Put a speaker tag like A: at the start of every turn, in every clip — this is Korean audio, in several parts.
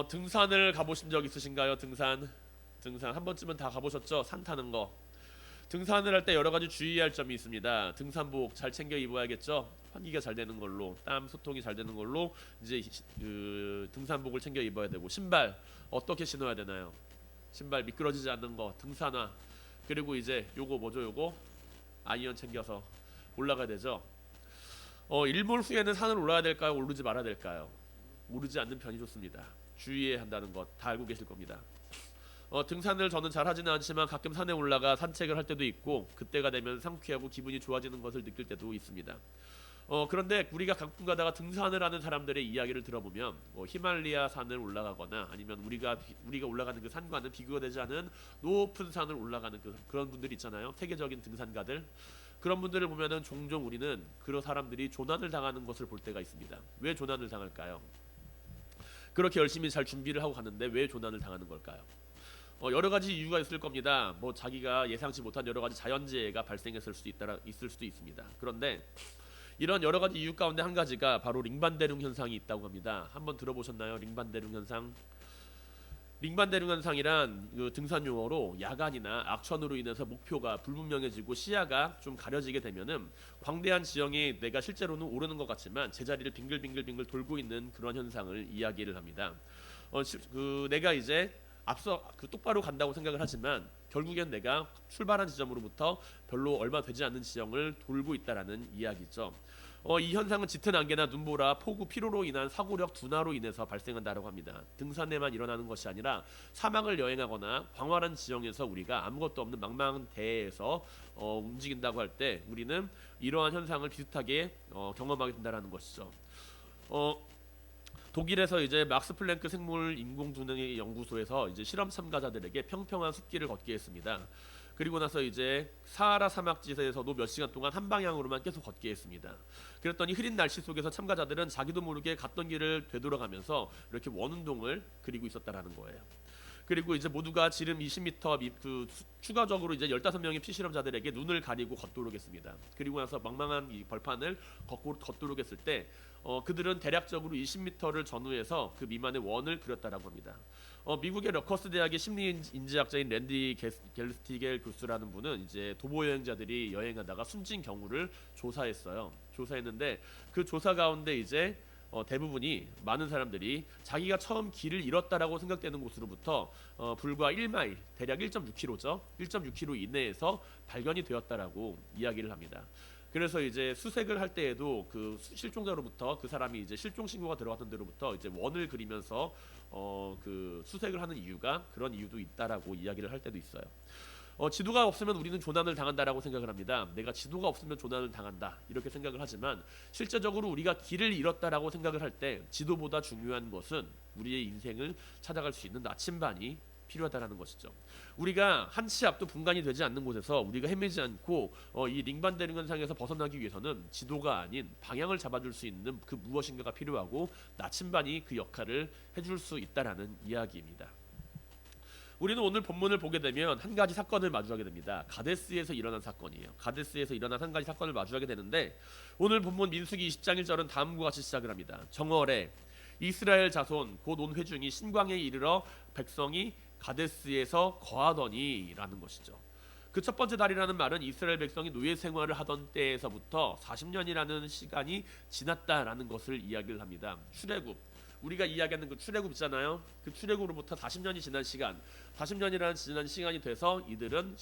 A: 등산을 가보신 적 있으신가요? 등산 한 번쯤은 다 가보셨죠? 산 타는 거. 등산을 할 때 여러 가지 주의할 점이 있습니다. 등산복 잘 챙겨 입어야겠죠? 환기가 잘 되는 걸로, 땀 소통이 잘 되는 걸로 이제 그 등산복을 챙겨 입어야 되고, 신발 어떻게 신어야 되나요? 신발 미끄러지지 않는 거, 등산화. 그리고 이제 요거 뭐죠? 요거 아이언 챙겨서 올라가야 되죠. 일몰 후에는 산을 올라야 될까요? 오르지 말아야 될까요? 오르지 않는 편이 좋습니다. 주의해야 한다는 것 다 알고 계실 겁니다. 등산을 저는 잘 하지는 않지만 가끔 산에 올라가 산책을 할 때도 있고, 그때가 되면 상쾌하고 기분이 좋아지는 것을 느낄 때도 있습니다. 그런데 우리가 가끔 가다가 등산을 하는 사람들의 이야기를 들어보면 히말라야 산을 올라가거나 아니면 우리가 올라가는 그 산과는 비교가 되지 않은 높은 산을 올라가는 그런 분들 있잖아요. 세계적인 등산가들. 그런 분들을 보면은 종종 우리는 그런 사람들이 조난을 당하는 것을 볼 때가 있습니다. 왜 조난을 당할까요? 그렇게 열심히 잘 준비를 하고 갔는데 왜 조난을 당하는 걸까요? 여러 가지 이유가 있을 겁니다. 뭐 자기가 예상치 못한 여러 가지 자연재해가 발생했을 수도 있을 수도 있습니다. 그런데 이런 여러 가지 이유 가운데 한 가지가 바로 링반대륙 현상이 있다고 합니다. 한번 들어보셨나요? 링반대륙 현상. 링반대륙 현상이란 그 등산 용어로 야간이나 악천후로 인해서 목표가 불분명해지고 시야가 좀 가려지게 되면은 광대한 지형이 내가 실제로는 오르는 것 같지만 제자리를 빙글빙글 돌고 있는 그런 현상을 이야기를 합니다. 내가 이제 앞서 똑바로 간다고 생각을 하지만 결국엔 내가 출발한 지점으로부터 별로 얼마 되지 않는 지형을 돌고 있다라는 이야기죠. 이 현상은 짙은 안개나 눈보라, 폭우, 피로로 인한 사고력 둔화로 인해서 발생한다고 합니다. 등산에만 일어나는 것이 아니라 사막을 여행하거나 광활한 지형에서 우리가 아무것도 없는 망망한 대해에서 움직인다고 할 때 우리는 이러한 현상을 비슷하게 경험하게 된다는 것이죠. 독일에서 이제 막스 플랭크 생물 인공두뇌 연구소에서 이제 실험 참가자들에게 평평한 숲길을 걷게 했습니다. 그리고 나서 이제 사하라 사막지대에서도 몇 시간 동안 한 방향으로만 계속 걷게 했습니다. 그랬더니 흐린 날씨 속에서 참가자들은 자기도 모르게 갔던 길을 되돌아가면서 이렇게 원운동을 그리고 있었다라는 거예요. 그리고 이제 모두가 지름 20m 추가적으로 이제 15명의 피실험자들에게 눈을 가리고 걷도록 했습니다. 그리고 나서 망망한 이 벌판을 걷도록 했을 때 그들은 대략적으로 20m를 전후해서 그 미만의 원을 그렸다라고 합니다. 미국의 러커스 대학의 심리인지학자인 랜디 겔스티겔 교수라는 분은 이제 도보 여행자들이 여행하다가 숨진 경우를 조사했어요. 조사했는데 그 조사 가운데 이제 대부분이 많은 사람들이 자기가 처음 길을 잃었다라고 생각되는 곳으로부터 불과 1마일, 대략 1.6km죠. 1.6km 이내에서 발견이 되었다라고 이야기를 합니다. 그래서 이제 수색을 할 때에도 그 실종자로부터 그 사람이 이제 실종 신고가 들어갔던 데로부터 이제 원을 그리면서 그 수색을 하는 이유가 그런 이유도 있다라고 이야기를 할 때도 있어요. 지도가 없으면 우리는 조난을 당한다라고 생각을 합니다. 내가 지도가 없으면 조난을 당한다 이렇게 생각을 하지만 실제적으로 우리가 길을 잃었다라고 생각을 할 때 지도보다 중요한 것은 우리의 인생을 찾아갈 수 있는 나침반이 필요하다라는 것이죠. 우리가 한 치 앞도 분간이 되지 않는 곳에서 우리가 헤매지 않고 이 링반대륙 현상에서 벗어나기 위해서는 지도가 아닌 방향을 잡아줄 수 있는 그 무엇인가가 필요하고 나침반이 그 역할을 해줄 수 있다라는 이야기입니다. 우리는 오늘 본문을 보게 되면 한 가지 사건을 마주하게 됩니다. 가데스에서 일어난 사건이에요. 가데스에서 일어난 한 가지 사건을 마주하게 되는데 오늘 본문 민수기 20장 1절은 다음과 같이 시작을 합니다. 정월에 이스라엘 자손 곧 온 회중이 신광에 이르러 백성이 가데스에서 거하더니 라는 것이죠. 그 첫 번째 달이라는 말은 이스라엘 백성이 노예 생활을 하던 때에서부터 40년이라는 시간이 지났다라는 것을 이야기를 합니다. 출애굽, 우리가 이야기하는 그 출애굽 있잖아요. 그 출애굽으로부터 40년이 지난 시간, 40년이라는 지난 시간이 돼서 이들은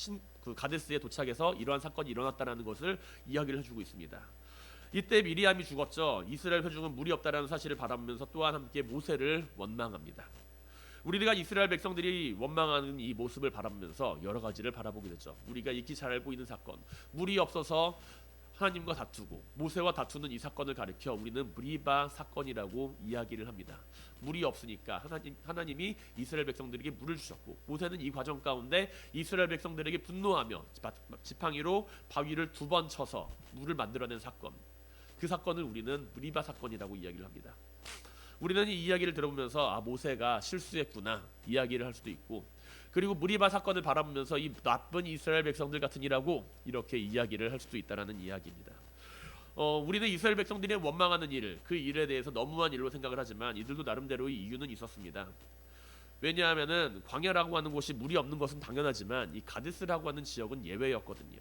A: 그 가데스에 도착해서 이러한 사건이 일어났다는 것을 이야기를 해주고 있습니다. 이때 미리암이 죽었죠. 이스라엘 회중은 물이 없다라는 사실을 바라보면서 또한 함께 모세를 원망합니다. 우리가 이스라엘 백성들이 원망하는 이 모습을 바라보면서 여러 가지를 바라보게 되죠. 우리가 익히 잘 알고 있는 사건, 물이 없어서 하나님과 다투고 모세와 다투는 이 사건을 가리켜 우리는 무리바 사건이라고 이야기를 합니다. 물이 없으니까 하나님이 이스라엘 백성들에게 물을 주셨고 모세는 이 과정 가운데 이스라엘 백성들에게 분노하며 지팡이로 바위를 2번 쳐서 물을 만들어낸 사건, 그 사건을 우리는 무리바 사건이라고 이야기를 합니다. 우리는 이 이야기를 들어보면서 모세가 실수했구나 이야기를 할 수도 있고, 그리고 무리바 사건을 바라보면서 이 나쁜 이스라엘 백성들 같으니라고 이렇게 이야기를 할 수도 있다라는 이야기입니다. 우리는 이스라엘 백성들이 원망하는 일, 그 일에 대해서 너무한 일로 생각을 하지만 이들도 나름대로의 이유는 있었습니다. 왜냐하면은 광야라고 하는 곳이 물이 없는 것은 당연하지만 이 가데스라고 하는 지역은 예외였거든요.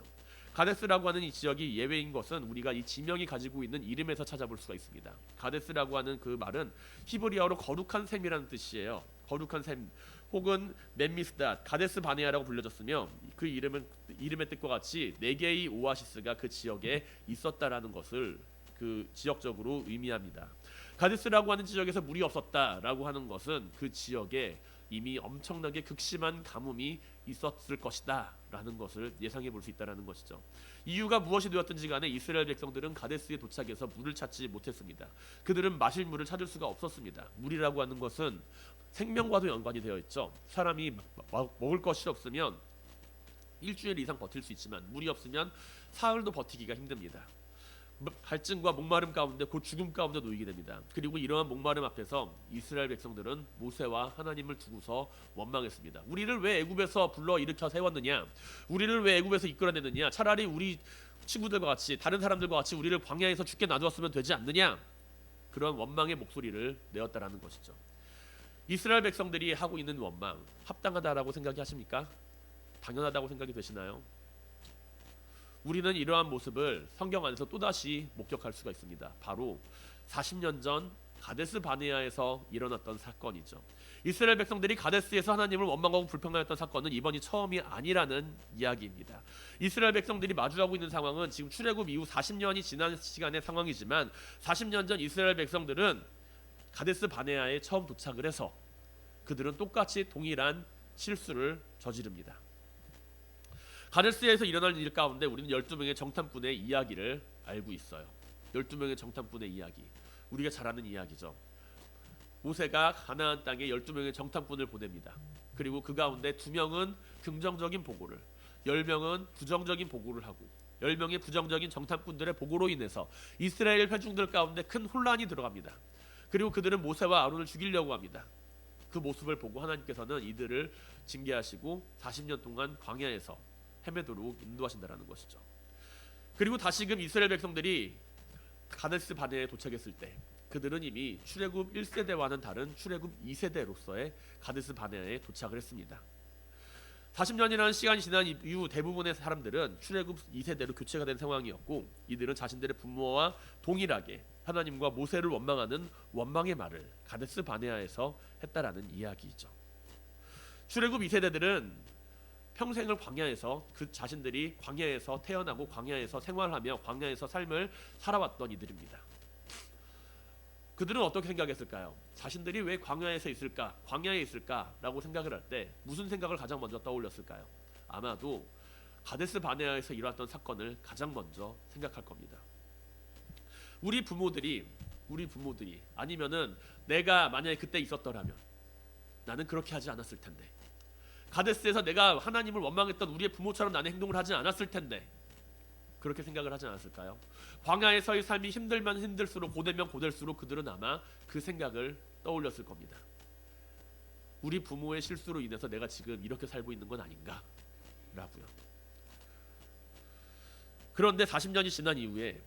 A: 가데스라고 하는 이 지역이 예외인 것은 우리가 이 지명이 가지고 있는 이름에서 찾아볼 수가 있습니다. 가데스라고 하는 그 말은 히브리어로 거룩한 샘이라는 뜻이에요. 거룩한 샘 혹은 멤미스닷, 가데스 바네아라고 불려졌으며 그 이름의 뜻과 같이 네 개의 오아시스가 그 지역에 있었다라는 것을 그 지역적으로 의미합니다. 가데스라고 하는 지역에서 물이 없었다라고 하는 것은 그 지역에 이미 엄청나게 극심한 가뭄이 있었을 것이다 라는 것을 예상해 볼 수 있다는 것이죠. 이유가 무엇이 되었든지 간에 이스라엘 백성들은 가데스에 도착해서 물을 찾지 못했습니다. 그들은 마실 물을 찾을 수가 없었습니다. 물이라고 하는 것은 생명과도 연관이 되어 있죠. 사람이 먹을 것이 없으면 일주일 이상 버틸 수 있지만 물이 없으면 사흘도 버티기가 힘듭니다. 갈증과 목마름 가운데 곧 죽음 가운데 놓이게 됩니다. 그리고 이러한 목마름 앞에서 이스라엘 백성들은 모세와 하나님을 두고서 원망했습니다. 우리를 왜 애굽에서 불러 일으켜 세웠느냐? 우리를 왜 애굽에서 이끌어내느냐? 차라리 우리 친구들과 같이 다른 사람들과 같이 우리를 광야에서 죽게 놔두었으면 되지 않느냐? 그런 원망의 목소리를 내었다라는 것이죠. 이스라엘 백성들이 하고 있는 원망 합당하다라고 생각이 하십니까? 당연하다고 생각이 되시나요? 우리는 이러한 모습을 성경 안에서 또다시 목격할 수가 있습니다. 바로 40년 전 가데스 바네아에서 일어났던 사건이죠. 이스라엘 백성들이 가데스에서 하나님을 원망하고 불평하였던 사건은 이번이 처음이 아니라는 이야기입니다. 이스라엘 백성들이 마주하고 있는 상황은 지금 출애굽 이후 40년이 지난 시간의 상황이지만 40년 전 이스라엘 백성들은 가데스 바네아에 처음 도착을 해서 그들은 똑같이 동일한 실수를 저지릅니다. 가데스에서 일어날 일 가운데 우리는 12명의 정탐꾼의 이야기를 알고 있어요. 12명의 정탐꾼의 이야기, 우리가 잘 아는 이야기죠. 모세가 가나안 땅에 12명의 정탐꾼을 보냅니다. 그리고 그 가운데 2명은 긍정적인 보고를, 10명은 부정적인 보고를 하고 10명의 부정적인 정탐꾼들의 보고로 인해서 이스라엘 회중들 가운데 큰 혼란이 들어갑니다. 그리고 그들은 모세와 아론을 죽이려고 합니다. 그 모습을 보고 하나님께서는 이들을 징계하시고 40년 동안 광야에서 헤매도록 인도하신다라는 것이죠. 그리고 다시금 이스라엘 백성들이 가데스 바네아에 도착했을 때 그들은 이미 출애굽 1세대와는 다른 출애굽 2세대로서의 가데스 바네아에 도착을 했습니다. 40년이라는 시간이 지난 이후 대부분의 사람들은 출애굽 2세대로 교체가 된 상황이었고 이들은 자신들의 부모와 동일하게 하나님과 모세를 원망하는 원망의 말을 가데스 바네아에서 했다라는 이야기이죠. 출애굽 2세대들은 평생을 광야에서 그 자신들이 광야에서 태어나고 광야에서 생활하며 광야에서 삶을 살아왔던 이들입니다. 그들은 어떻게 생각했을까요? 자신들이 왜 광야에서 있을까? 광야에 있을까라고 생각을 할 때 무슨 생각을 가장 먼저 떠올렸을까요? 아마도 가데스 바네아에서 일어났던 사건을 가장 먼저 생각할 겁니다. 우리 부모들이 아니면은 내가 만약에 그때 있었더라면 나는 그렇게 하지 않았을 텐데, 가데스에서 내가 하나님을 원망했던 우리의 부모처럼 나는 행동을 하지 않았을 텐데, 그렇게 생각을 하지 않았을까요? 광야에서의 삶이 힘들면 힘들수록 고되면 고될수록 그들은 아마 그 생각을 떠올렸을 겁니다. 우리 부모의 실수로 인해서 내가 지금 이렇게 살고 있는 건 아닌가 라고요. 그런데 40년이 지난 이후에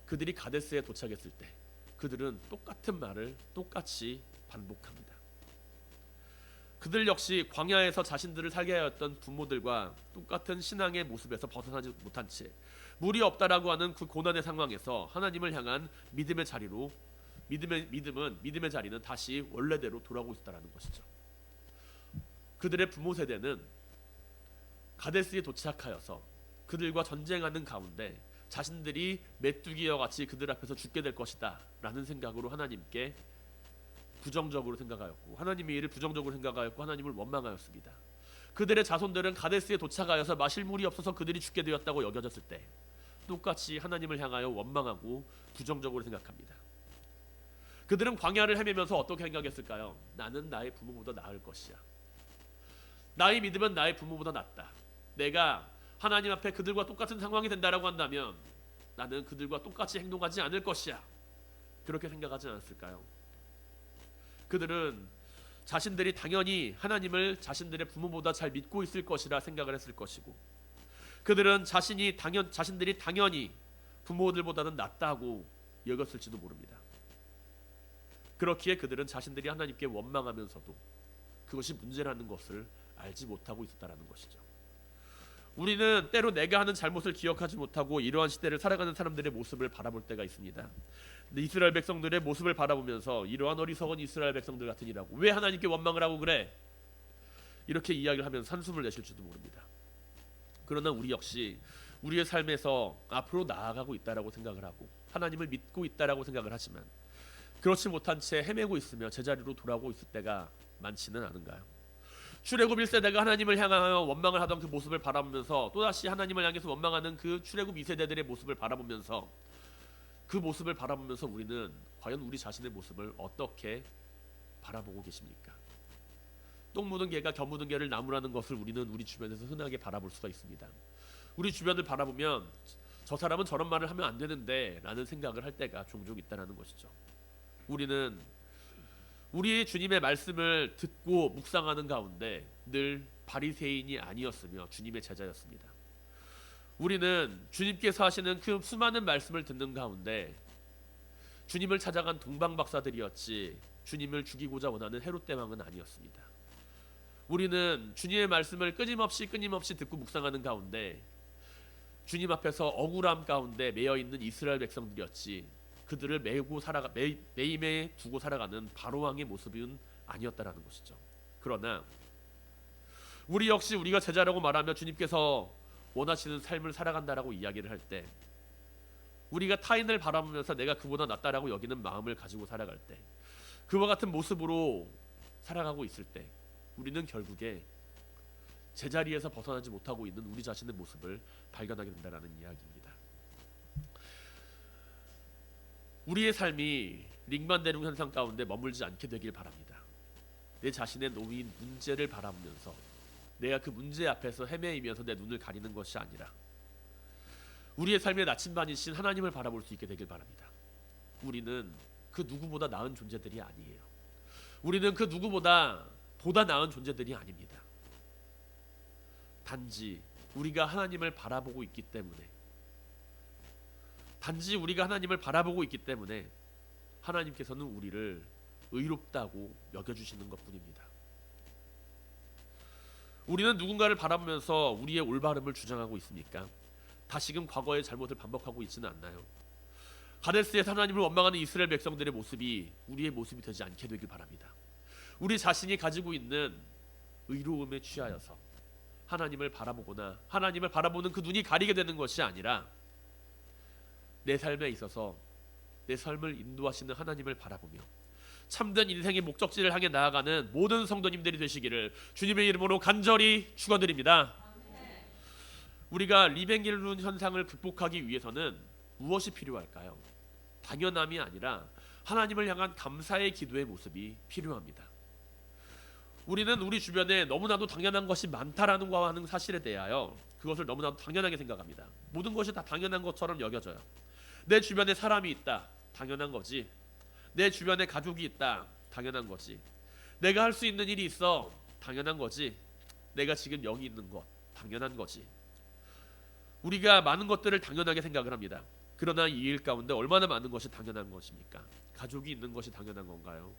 A: 그들이 가데스에 도착했을 때 그들은 똑같은 말을 똑같이 반복합니다. 그들 역시 광야에서 자신들을 살게 하였던 부모들과 똑같은 신앙의 모습에서 벗어나지 못한 채 물이 없다라고 하는 그 고난의 상황에서 하나님을 향한 믿음의 자리는 다시 원래대로 돌아오고 있다라는 것이죠. 그들의 부모 세대는 가데스에 도착하여서 그들과 전쟁하는 가운데 자신들이 메뚜기와 같이 그들 앞에서 죽게 될 것이다 라는 생각으로 하나님께 부정적으로 생각하였고 하나님의 일을 부정적으로 생각하였고 하나님을 원망하였습니다. 그들의 자손들은 가데스에 도착하여서 마실 물이 없어서 그들이 죽게 되었다고 여겨졌을 때 똑같이 하나님을 향하여 원망하고 부정적으로 생각합니다. 그들은 광야를 헤매면서 어떻게 생각했을까요? 나는 나의 부모보다 나을 것이야. 나의 믿음은 나의 부모보다 낫다. 내가 하나님 앞에 그들과 똑같은 상황이 된다라고 한다면 나는 그들과 똑같이 행동하지 않을 것이야. 그렇게 생각하지 않았을까요? 그들은 자신들이 당연히 하나님을 자신들의 부모보다 잘 믿고 있을 것이라 생각을 했을 것이고, 그들은 자신들이 당연히 부모들보다는 낫다고 여겼을지도 모릅니다. 그렇기에 그들은 자신들이 하나님께 원망하면서도 그것이 문제라는 것을 알지 못하고 있었다라는 것이죠. 우리는 때로 내가 하는 잘못을 기억하지 못하고 이러한 시대를 살아가는 사람들의 모습을 바라볼 때가 있습니다. 이스라엘 백성들의 모습을 바라보면서 이러한 어리석은 이스라엘 백성들 같으니라고, 왜 하나님께 원망을 하고 그래? 이렇게 이야기를 하면서 한숨을 내실지도 모릅니다. 그러나 우리 역시 우리의 삶에서 앞으로 나아가고 있다라고 생각을 하고 하나님을 믿고 있다라고 생각을 하지만 그렇지 못한 채 헤매고 있으며 제자리로 돌아오고 있을 때가 많지는 않은가요? 출애굽 1세대가 하나님을 향하여 원망을 하던 그 모습을 바라보면서 또다시 하나님을 향해서 원망하는 그 출애굽 2세대들의 모습을 바라보면서 우리는 과연 우리 자신의 모습을 어떻게 바라보고 계십니까? 똥 묻은 개가 겨묻은 개를 나무라는 것을 우리는 우리 주변에서 흔하게 바라볼 수가 있습니다. 우리 주변을 바라보면 저 사람은 저런 말을 하면 안 되는데 라는 생각을 할 때가 종종 있다는 것이죠. 우리는 우리 주님의 말씀을 듣고 묵상하는 가운데 늘 바리새인이 아니었으며 주님의 제자였습니다. 우리는 주님께서 하시는 그 수많은 말씀을 듣는 가운데 주님을 찾아간 동방박사들이었지 주님을 죽이고자 원하는 헤롯 대왕은 아니었습니다. 우리는 주님의 말씀을 끊임없이 듣고 묵상하는 가운데 주님 앞에서 억울함 가운데 매여 있는 이스라엘 백성들이었지 그들을 매임에 두고 살아가는 바로왕의 모습은 아니었다라는 것이죠. 그러나 우리 역시 우리가 제자라고 말하며 주님께서 원하시는 삶을 살아간다라고 이야기를 할 때, 우리가 타인을 바라보면서 내가 그보다 낫다라고 여기는 마음을 가지고 살아갈 때, 그와 같은 모습으로 살아가고 있을 때 우리는 결국에 제자리에서 벗어나지 못하고 있는 우리 자신의 모습을 발견하게 된다는 이야기입니다. 우리의 삶이 링반대륙 현상 가운데 머물지 않게 되길 바랍니다. 내 자신의 놓인 문제를 바라보면서 내가 그 문제 앞에서 헤매이면서 내 눈을 가리는 것이 아니라 우리의 삶의 나침반이신 하나님을 바라볼 수 있게 되길 바랍니다. 우리는 그 누구보다 나은 존재들이 아니에요. 우리는 그 누구보다 보다 나은 존재들이 아닙니다. 단지 우리가 하나님을 바라보고 있기 때문에 하나님께서는 우리를 의롭다고 여겨주시는 것뿐입니다. 우리는 누군가를 바라보면서 우리의 올바름을 주장하고 있습니까? 다시금 과거의 잘못을 반복하고 있지는 않나요? 가데스에서 하나님을 원망하는 이스라엘 백성들의 모습이 우리의 모습이 되지 않게 되길 바랍니다. 우리 자신이 가지고 있는 의로움에 취하여서 하나님을 바라보거나 하나님을 바라보는 그 눈이 가리게 되는 것이 아니라 내 삶에 있어서 내 삶을 인도하시는 하나님을 바라보며 참된 인생의 목적지를 향해 나아가는 모든 성도님들이 되시기를 주님의 이름으로 간절히 축원드립니다. 우리가 리벤길룬 현상을 극복하기 위해서는 무엇이 필요할까요? 당연함이 아니라 하나님을 향한 감사의 기도의 모습이 필요합니다. 우리는 우리 주변에 너무나도 당연한 것이 많다라는 거와 하는 사실에 대하여 그것을 너무나도 당연하게 생각합니다. 모든 것이 다 당연한 것처럼 여겨져요. 내 주변에 사람이 있다, 당연한 거지. 내 주변에 가족이 있다, 당연한 거지. 내가 할 수 있는 일이 있어, 당연한 거지. 내가 지금 여기 있는 것, 당연한 거지. 우리가 많은 것들을 당연하게 생각을 합니다. 그러나 이 일 가운데 얼마나 많은 것이 당연한 것입니까? 가족이 있는 것이 당연한 건가요?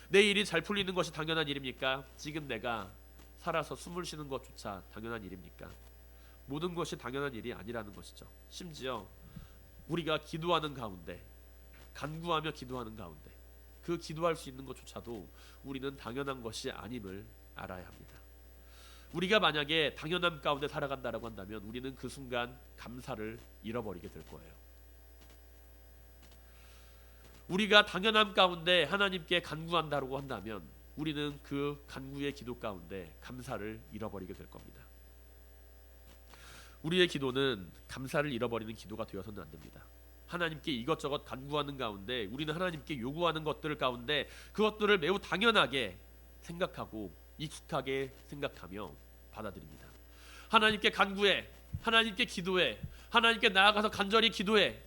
A: 내 일이 잘 풀리는 것이 당연한 일입니까? 지금 내가 살아서 숨을 쉬는 것조차 당연한 일입니까? 모든 것이 당연한 일이 아니라는 것이죠. 심지어 우리가 기도하는 가운데, 간구하며 기도하는 가운데 그 기도할 수 있는 것조차도 우리는 당연한 것이 아님을 알아야 합니다. 우리가 만약에 당연함 가운데 살아간다라고 한다면 우리는 그 순간 감사를 잃어버리게 될 거예요. 우리가 당연함 가운데 하나님께 간구한다라고 한다면 우리는 그 간구의 기도 가운데 감사를 잃어버리게 될 겁니다. 우리의 기도는 감사를 잃어버리는 기도가 되어서는 안 됩니다. 하나님께 이것저것 간구하는 가운데 우리는 하나님께 요구하는 것들 가운데 그것들을 매우 당연하게 생각하고 익숙하게 생각하며 받아들입니다. 하나님께 간구해, 하나님께 기도해, 하나님께 나아가서 간절히 기도해,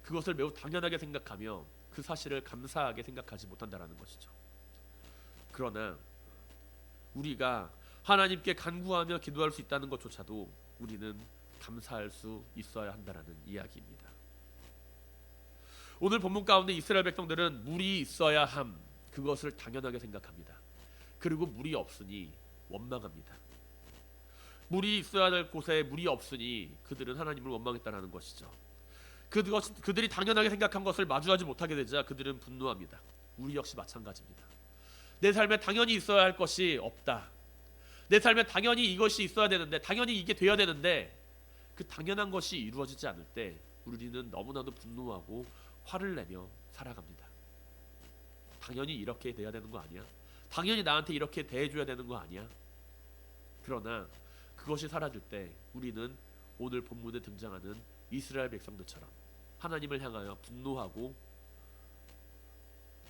A: 그것을 매우 당연하게 생각하며 그 사실을 감사하게 생각하지 못한다라는 것이죠. 그러나 우리가 하나님께 간구하며 기도할 수 있다는 것조차도 우리는 감사할 수 있어야 한다라는 이야기입니다. 오늘 본문 가운데 이스라엘 백성들은 물이 있어야 함, 그것을 당연하게 생각합니다. 그리고 물이 없으니 원망합니다. 물이 있어야 될 곳에 물이 없으니 그들은 하나님을 원망했다는 것이죠. 그들이 당연하게 생각한 것을 마주하지 못하게 되자 그들은 분노합니다. 우리 역시 마찬가지입니다. 내 삶에 당연히 있어야 할 것이 없다. 내 삶에 당연히 이것이 있어야 되는데, 당연히 이게 돼야 되는데 그 당연한 것이 이루어지지 않을 때 우리는 너무나도 분노하고 화를 내며 살아갑니다. 당연히 이렇게 돼야 되는 거 아니야? 당연히 나한테 이렇게 대해줘야 되는 거 아니야? 그러나 그것이 사라질 때 우리는 오늘 본문에 등장하는 이스라엘 백성들처럼 하나님을 향하여 분노하고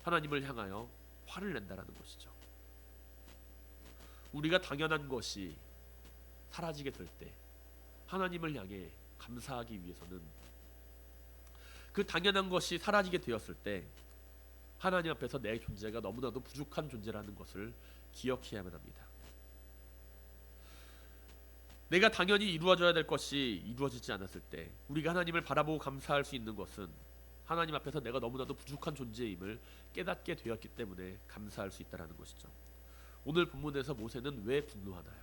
A: 하나님을 향하여 화를 낸다라는 것이죠. 우리가 당연한 것이 사라지게 될 때 하나님을 향해 감사하기 위해서는, 그 당연한 것이 사라지게 되었을 때 하나님 앞에서 내 존재가 너무나도 부족한 존재라는 것을 기억해야만 합니다. 내가 당연히 이루어져야 될 것이 이루어지지 않았을 때 우리가 하나님을 바라보고 감사할 수 있는 것은 하나님 앞에서 내가 너무나도 부족한 존재임을 깨닫게 되었기 때문에 감사할 수 있다는 것이죠. 오늘 본문에서 모세는 왜 분노하나요?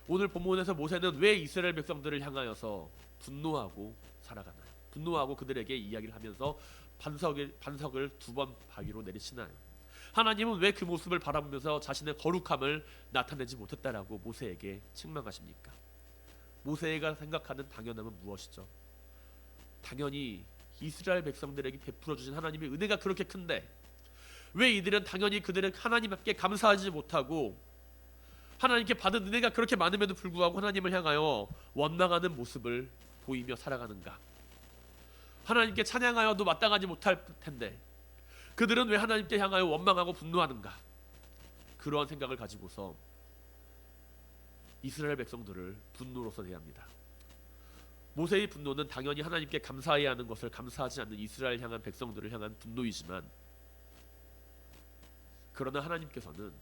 A: 오늘 본문에서 모세는 왜 이스라엘 백성들을 향하여서 분노하고 살아가나요? 분노하고 그들에게 이야기를 하면서 반석을 2번 바위로 내리치나요? 하나님은 왜 그 모습을 바라보면서 자신의 거룩함을 나타내지 못했다라고 모세에게 책망하십니까? 모세가 생각하는 당연함은 무엇이죠? 당연히 이스라엘 백성들에게 베풀어 주신 하나님의 은혜가 그렇게 큰데 왜 이들은 당연히 그들은 하나님께 감사하지 못하고 하나님께 받은 은혜가 그렇게 많음에도 불구하고 하나님을 향하여 원망하는 모습을 보이며 살아가는가? 하나님께 찬양하여도 마땅하지 못할 텐데 그들은 왜 하나님께 향하여 원망하고 분노하는가? 그러한 생각을 가지고서 이스라엘 백성들을 분노로서 대합니다. 모세의 분노는 당연히 하나님께 감사해야 하는 것을 감사하지 않는 이스라엘 향한 백성들을 향한 분노이지만, 그러나 하나님께서는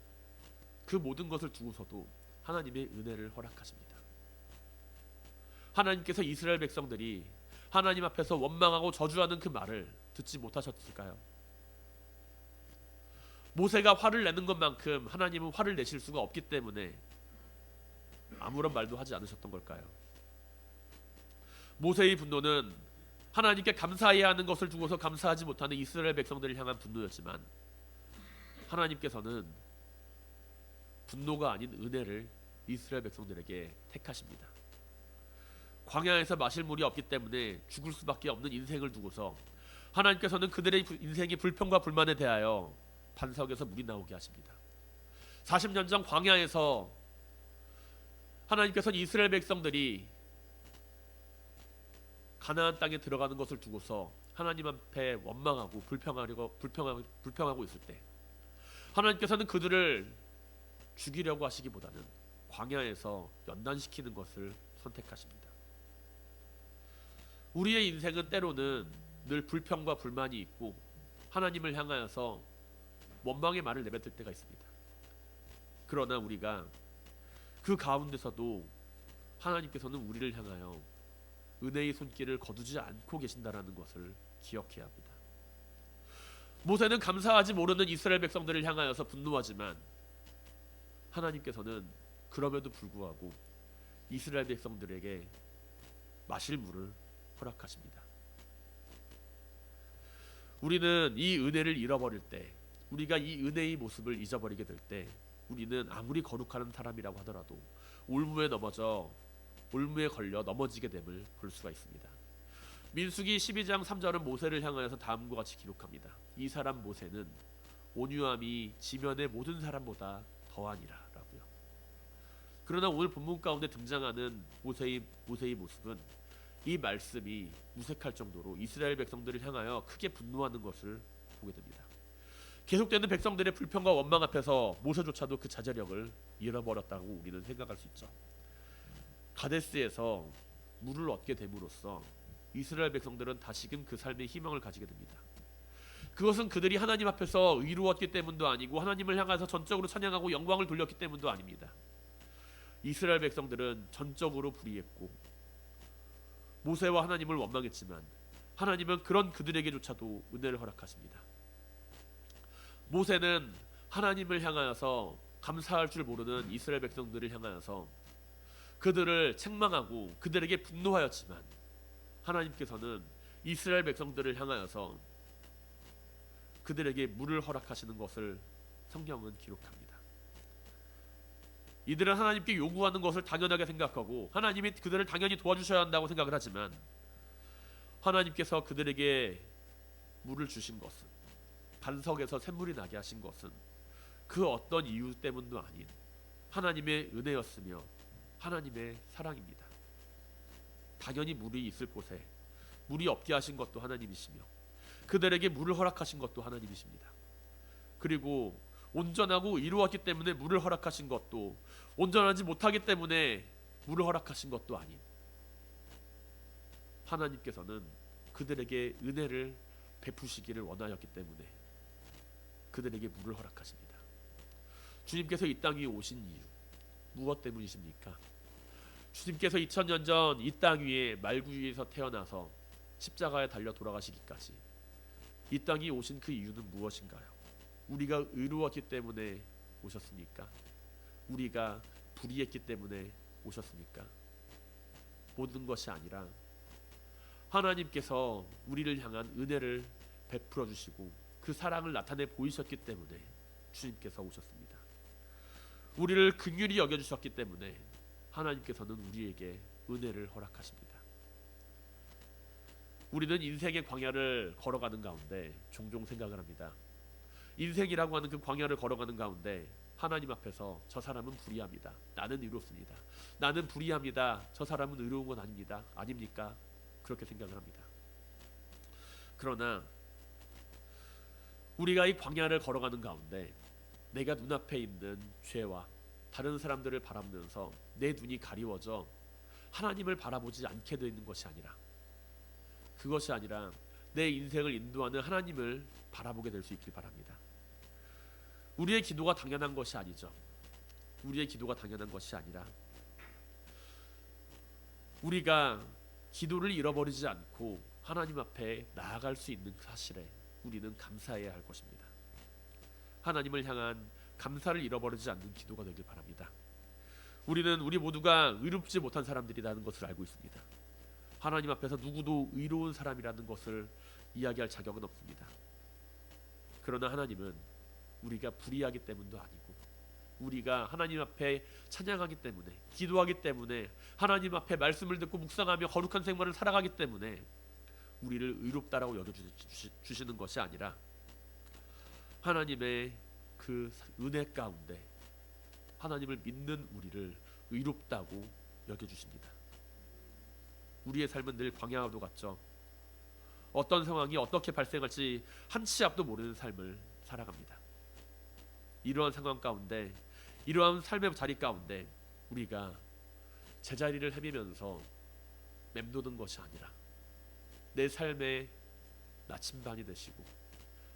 A: 그 모든 것을 두고서도 하나님의 은혜를 허락하십니다. 하나님께서 이스라엘 백성들이 하나님 앞에서 원망하고 저주하는 그 말을 듣지 못하셨을까요? 모세가 화를 내는 것만큼 하나님은 화를 내실 수가 없기 때문에 아무런 말도 하지 않으셨던 걸까요? 모세의 분노는 하나님께 감사해야 하는 것을 두고서 감사하지 못하는 이스라엘 백성들을 향한 분노였지만, 하나님께서는 분노가 아닌 은혜를 이스라엘 백성들에게 택하십니다. 광야에서 마실 물이 없기 때문에 죽을 수밖에 없는 인생을 두고서 하나님께서는 그들의 인생이 불평과 불만에 대하여 반석에서 물이 나오게 하십니다. 40년 전 광야에서 하나님께서는 이스라엘 백성들이 가나안 땅에 들어가는 것을 두고서 하나님 앞에 원망하고 불평하고 있을 때 하나님께서는 그들을 죽이려고 하시기보다는 광야에서 연단시키는 것을 선택하십니다. 우리의 인생은 때로는 늘 불평과 불만이 있고 하나님을 향하여서 원망의 말을 내뱉을 때가 있습니다. 그러나 우리가 그 가운데서도 하나님께서는 우리를 향하여 은혜의 손길을 거두지 않고 계신다라는 것을 기억해야 합니다. 모세는 감사하지 모르는 이스라엘 백성들을 향하여서 분노하지만 하나님께서는 그럼에도 불구하고 이스라엘 백성들에게 마실 물을 허락하십니다. 우리는 이 은혜를 잃어버릴 때, 우리가 이 은혜의 모습을 잊어버리게 될 때 우리는 아무리 거룩한 사람이라고 하더라도 올무에 걸려 넘어지게 됨을 볼 수가 있습니다. 민수기 12장 3절은 모세를 향하여서 다음과 같이 기록합니다. 이 사람 모세는 온유함이 지면의 모든 사람보다 더하니라 라고요. 그러나 오늘 본문 가운데 등장하는 모세의 모습은 이 말씀이 무색할 정도로 이스라엘 백성들을 향하여 크게 분노하는 것을 보게 됩니다. 계속되는 백성들의 불평과 원망 앞에서 모세조차도 그 자제력을 잃어버렸다고 우리는 생각할 수 있죠. 가데스에서 물을 얻게 됨으로써 이스라엘 백성들은 다시금 그 삶의 희망을 가지게 됩니다. 그것은 그들이 하나님 앞에서 이루었기 때문도 아니고 하나님을 향해서 전적으로 찬양하고 영광을 돌렸기 때문도 아닙니다. 이스라엘 백성들은 전적으로 불의했고 모세와 하나님을 원망했지만 하나님은 그런 그들에게조차도 은혜를 허락하십니다. 모세는 하나님을 향하여서 감사할 줄 모르는 이스라엘 백성들을 향하여서 그들을 책망하고 그들에게 분노하였지만, 하나님께서는 이스라엘 백성들을 향하여서 그들에게 물을 허락하시는 것을 성경은 기록합니다. 이들은 하나님께 요구하는 것을 당연하게 생각하고 하나님이 그들을 당연히 도와주셔야 한다고 생각을 하지만, 하나님께서 그들에게 물을 주신 것은, 반석에서 샘물이 나게 하신 것은 그 어떤 이유 때문도 아닌 하나님의 은혜였으며 하나님의 사랑입니다. 당연히 물이 있을 곳에 물이 없게 하신 것도 하나님이시며 그들에게 물을 허락하신 것도 하나님이십니다. 그리고 온전하고 이루었기 때문에 물을 허락하신 것도, 온전하지 못하기 때문에 물을 허락하신 것도 아닌 하나님께서는 그들에게 은혜를 베푸시기를 원하였기 때문에 그들에게 물을 허락하십니다. 주님께서 이 땅에 오신 이유 무엇 때문이십니까? 주님께서 2000년 전 이 땅 위에 말구 위에서 태어나서 십자가에 달려 돌아가시기까지 이 땅에 오신 그 이유는 무엇인가요? 우리가 의로웠기 때문에 오셨습니까? 우리가 불의했기 때문에 오셨습니까? 모든 것이 아니라 하나님께서 우리를 향한 은혜를 베풀어 주시고 그 사랑을 나타내 보이셨기 때문에 주님께서 오셨습니다. 우리를 긍휼히 여겨주셨기 때문에 하나님께서는 우리에게 은혜를 허락하십니다. 우리는 인생의 광야를 걸어가는 가운데 종종 생각을 합니다. 인생이라고 하는 그 광야를 걸어가는 가운데 하나님 앞에서 저 사람은 불의합니다. 나는 의롭습니다. 나는 불의합니다. 저 사람은 의로운 건 아닙니다. 아닙니까? 그렇게 생각을 합니다. 그러나 우리가 이 광야를 걸어가는 가운데 내가 눈앞에 있는 죄와 다른 사람들을 바라보면서 내 눈이 가리워져 하나님을 바라보지 않게 되는 것이 아니라, 그것이 아니라 내 인생을 인도하는 하나님을 바라보게 될 수 있길 바랍니다. 우리의 기도가 당연한 것이 아니죠. 우리의 기도가 당연한 것이 아니라 우리가 기도를 잃어버리지 않고 하나님 앞에 나아갈 수 있는 사실에 우리는 감사해야 할 것입니다. 하나님을 향한 감사를 잃어버리지 않는 기도가 되길 바랍니다. 우리 모두가 의롭지 못한 사람들이라는 것을 알고 있습니다. 하나님 앞에서 누구도 의로운 사람이라는 것을 이야기할 자격은 없습니다. 그러나 하나님은 우리가 불의하기 때문도 아니고, 우리가 하나님 앞에 찬양하기 때문에, 기도하기 때문에, 하나님 앞에 말씀을 듣고 묵상하며 거룩한 생활을 살아가기 때문에 우리를 의롭다라고 여겨주시는 것이 아니라 하나님의 그 은혜 가운데 하나님을 믿는 우리를 의롭다고 여겨주십니다. 우리의 삶은 늘 광야와도 같죠. 어떤 상황이 어떻게 발생할지 한치 앞도 모르는 삶을 살아갑니다. 이러한 상황 가운데, 이러한 삶의 자리 가운데 우리가 제자리를 헤매면서 맴도는 것이 아니라 내 삶의 나침반이 되시고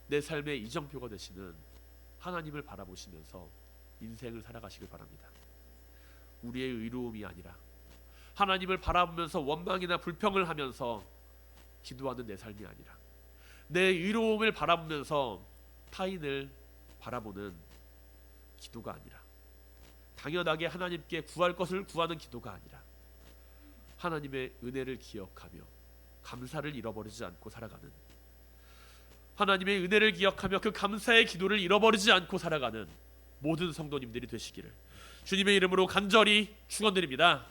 A: 내 삶의 이정표가 되시는 하나님을 바라보시면서 인생을 살아가시길 바랍니다. 우리의 의로움이 아니라 하나님을 바라보면서 원망이나 불평을 하면서 기도하는 내 삶이 아니라 내 의로움을 바라보면서 타인을 바라보는 기도가 아니라, 당연하게 하나님께 구할 것을 구하는 기도가 아니라 하나님의 은혜를 기억하며 감사를 잃어버리지 않고 살아가는, 하나님의 은혜를 기억하며 그 감사의 기도를 잃어버리지 않고 살아가는 모든 성도님들이 되시기를 주님의 이름으로 간절히 축원드립니다.